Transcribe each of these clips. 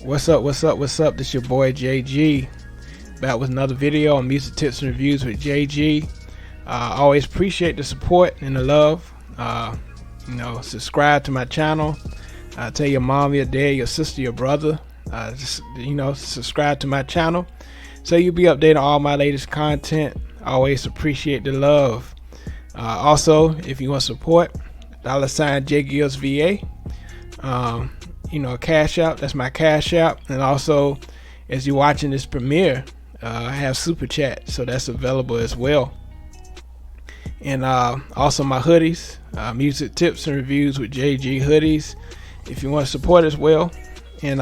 What's up? This your boy JG, back with another video on music tips and reviews with JG. Always appreciate the support and the love. Subscribe to my channel. Tell your mom, your dad, your sister, your brother. Subscribe to my channel so you'll be updated on all my latest content. Always appreciate the love. Also, if you want support, $ jgilzva. Cash out, that's my cash out. And also, as you're watching this premiere, I have super chat, so that's available as well. And also my hoodies, music tips and reviews with JG hoodies, if you want to support as well. And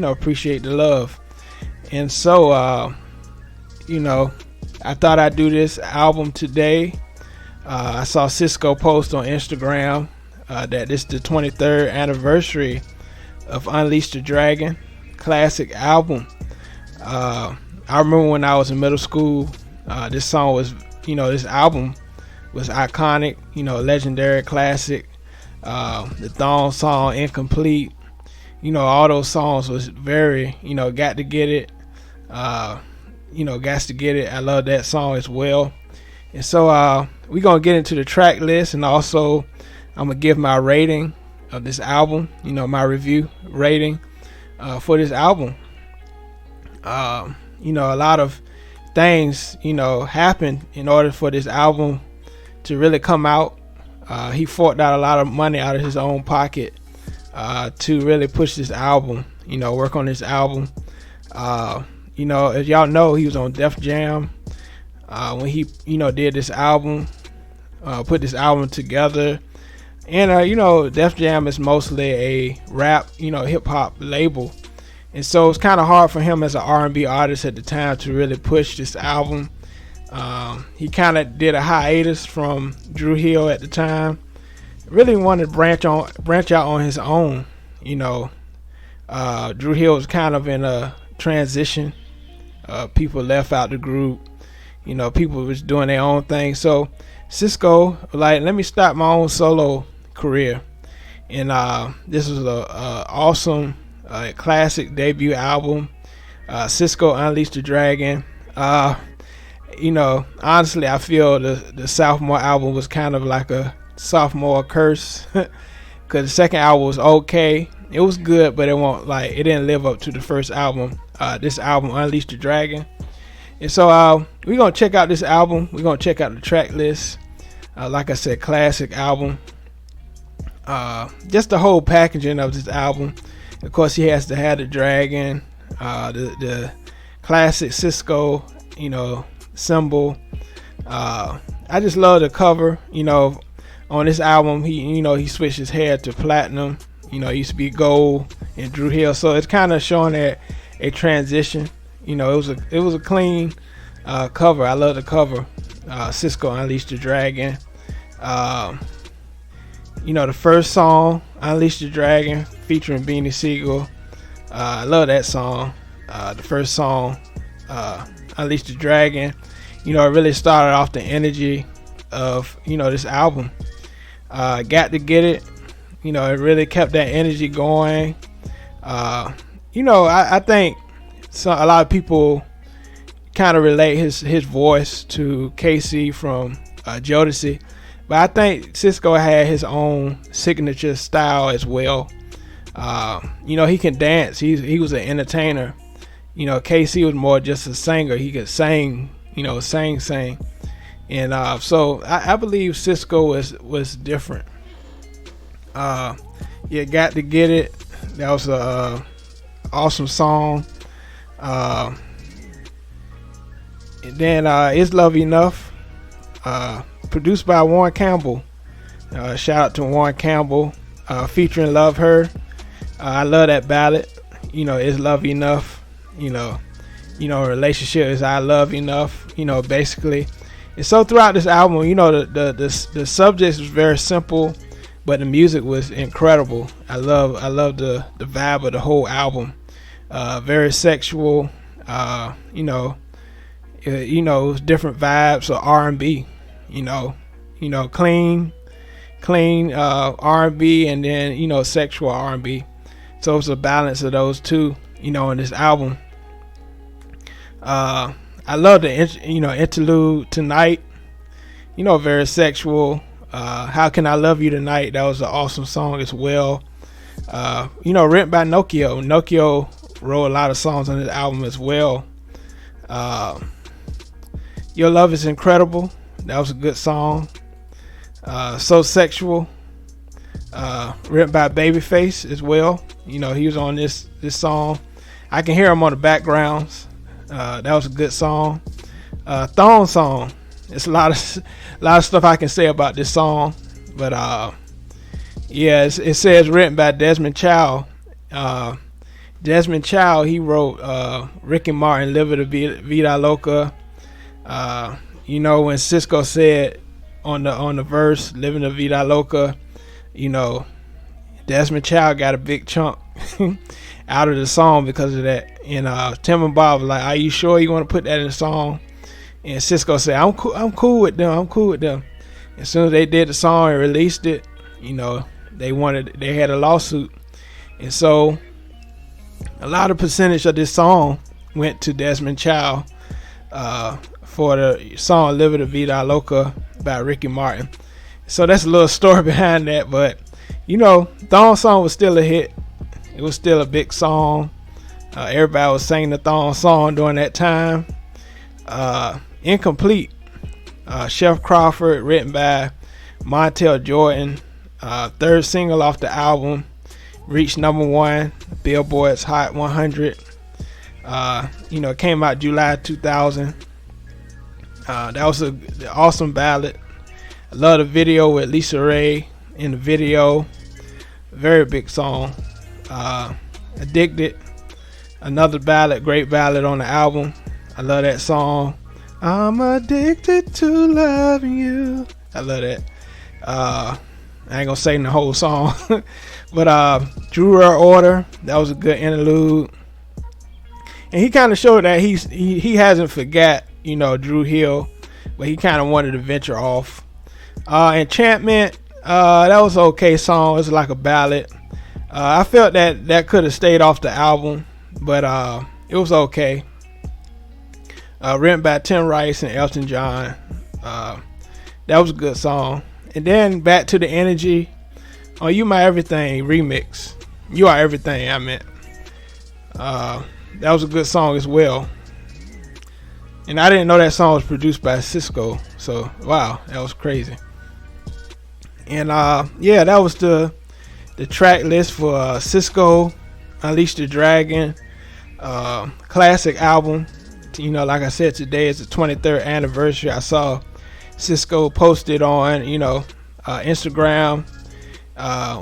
appreciate the love. And so I thought I'd do this album today. I saw Sisqo post on Instagram that this is the 23rd anniversary of Unleash the Dragon classic album. I remember when I was in middle school, this song was, this album was iconic, legendary classic. The Thong song, Incomplete, all those songs was very, Got to Get It, Gots to Get It. I love that song as well. And so we're gonna get into the track list, and also I'm gonna give my rating of this album, my review rating for this album. A lot of things happened in order for this album to really come out. He forked out a lot of money out of his own pocket to really push this album, work on this album. As y'all know, he was on Def Jam when he did this album, put this album together. And Def Jam is mostly a rap, hip hop label, and so it's kind of hard for him as an R&B artist at the time to really push this album. He kind of did a hiatus from Dru Hill at the time. Really wanted to branch out on his own. Dru Hill was kind of in a transition. People left out the group. People was doing their own thing. So Sisqo let me start my own solo career. And this was a awesome classic debut album. Sisqo Unleash the Dragon. Honestly, I feel the sophomore album was kind of like a sophomore curse, because the second album was okay. It was good, but it didn't live up to the first album. This album, Unleash the Dragon. And so we're gonna check out this album. We're gonna check out the track list. Like I said, classic album. Just the whole packaging of this album. Of course, he has to have the dragon, the classic Sisqo, symbol. I just love the cover. On this album, he switched his hair to platinum. It used to be gold in Dru Hill, so it's kind of showing that a transition. It was a clean cover. I love the cover. Sisqo Unleash the Dragon. The first song, Unleash the Dragon, featuring Beanie Sigel. I love that song. The first song, Unleash the Dragon. It really started off the energy of this album. Got to Get It. It really kept that energy going. I think a lot of people kind of relate his voice to Casey from Jodeci, but I think Sisqo had his own signature style as well. He can dance. He was an entertainer. Casey was more just a singer. He could sing. Sing. And so I believe Sisqo was different. Got to Get It. That was a awesome song. And then Is Love Enough, produced by Warren Campbell. Shout out to Warren Campbell, featuring Love Her. I love that ballad. Is Love Enough. Relationship is I love enough. Basically. And so throughout this album, the subject was very simple, but the music was incredible. I love the vibe of the whole album. Very sexual. Different vibes of R&B. Clean R&B, and then sexual R&B. So it's a balance of those two, in this album. I love the interlude Tonight. Very sexual. How Can I Love You Tonight? That was an awesome song as well. Written by Nokio. Nokio wrote a lot of songs on this album as well. Your Love Is Incredible. That was a good song. So Sexual. Written by Babyface as well. He was on this song. I can hear him on the backgrounds. That was a good song. Thong Song. It's a lot of stuff I can say about this song, but it says written by Desmond Child. Desmond Child, he wrote Ricky Martin, Live It Vida Loca. When Sisqo said on the verse, Living La Vida Loca, Desmond Child got a big chunk out of the song because of that. And Tim and Bob was like, "Are you sure you want to put that in the song?" And Sisqo said, I'm cool with them. As soon as they did the song and released it, they had a lawsuit. And so a lot of percentage of this song went to Desmond Child for the song Live It Vida Loca by Ricky Martin. So that's a little story behind that. But, Thong Song was still a hit. It was still a big song. Everybody was singing the Thong Song during that time. Incomplete. Chef Crawford, written by Montel Jordan. Third single off the album. Reached number 1. Billboard's Hot 100. It came out July 2000. That was an awesome ballad. I love the video with Lisa Ray in the video. Very big song. Addicted. Another ballad, great ballad on the album. I love that song. I'm addicted to loving you. I love that. I ain't gonna sing the whole song. But Drew Her Order, that was a good interlude. And he kind of showed that he hasn't forgot, Drew Hill, but he kind of wanted to venture off. Enchantment, that was an okay song. It was like a ballad. I felt that could have stayed off the album, but it was okay. Written by Tim Rice and Elton John. That was a good song. And then Back to the Energy. Oh, You My Everything remix. You Are Everything, I meant. That was a good song as well. And I didn't know that song was produced by Sisqo. So, wow, that was crazy. And that was the track list for Sisqo, Unleash the Dragon. Classic album. Like I said, today is the 23rd anniversary. I saw Sisqo posted on, Instagram.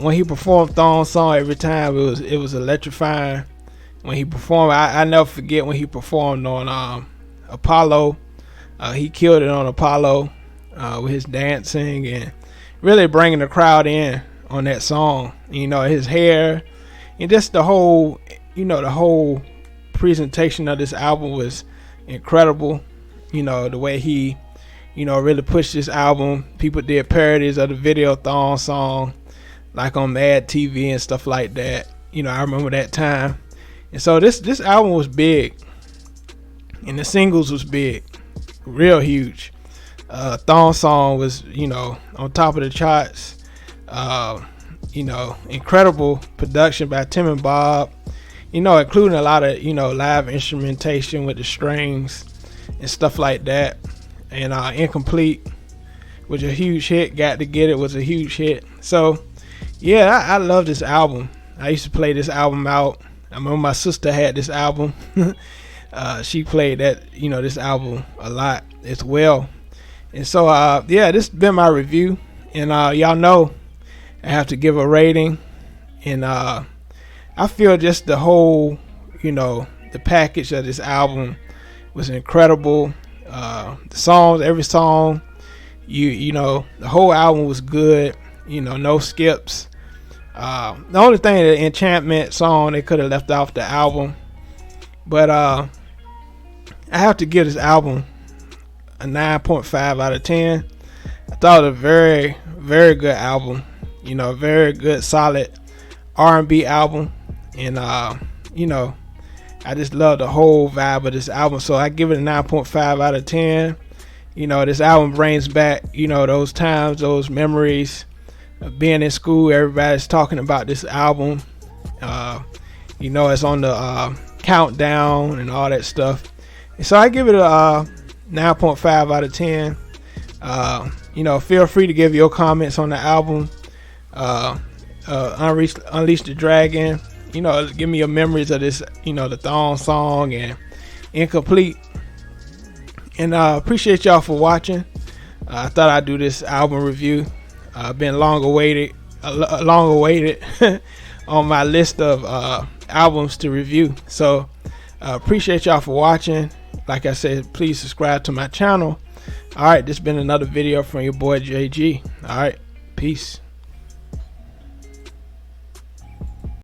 When he performed Thong Song every time, it was electrifying. When he performed, I never forget when he performed on Apollo. He killed it on Apollo with his dancing and really bringing the crowd in on that song. His hair and just the whole presentation of this album was incredible. The way he really pushed this album. People did parodies of the video Thong Song, like on Mad TV and stuff like that. I remember that time. And so this album was big, and the singles was big, real huge. Thong Song was on top of the charts. Incredible production by Tim and Bob. Including a lot of live instrumentation with the strings and stuff like that. And Incomplete was a huge hit. Got to Get It was a huge hit. So yeah, I love this album. I used to play this album out. I remember my sister had this album. She played this album a lot as well. And so this has been my review. And y'all know I have to give a rating. And I feel just the whole, the package of this album was incredible. The songs, every song, the whole album was good. No skips. The only thing, the Enchantment song, they could have left off the album. But I have to give this album a 9.5 out of 10. I thought it was a very, very good album. Very good, solid R&B album. and you know, I just love the whole vibe of this album. So I give it a 9.5 out of 10. You know, this album brings back, you know, those times, those memories of being in school. Everybody's talking about this album. You know, it's on the countdown and all that stuff. And so I give it a 9.5 out of 10. You know, feel free to give your comments on the album. Unleash the Dragon. You know, give me your memories of this, you know, the Thong song and Incomplete. And appreciate y'all for watching. I thought I'd do this album review. Been long awaited on my list of albums to review. So appreciate y'all for watching. Like I said, please subscribe to my channel. All right, this has been another video from your boy JG. All right, peace.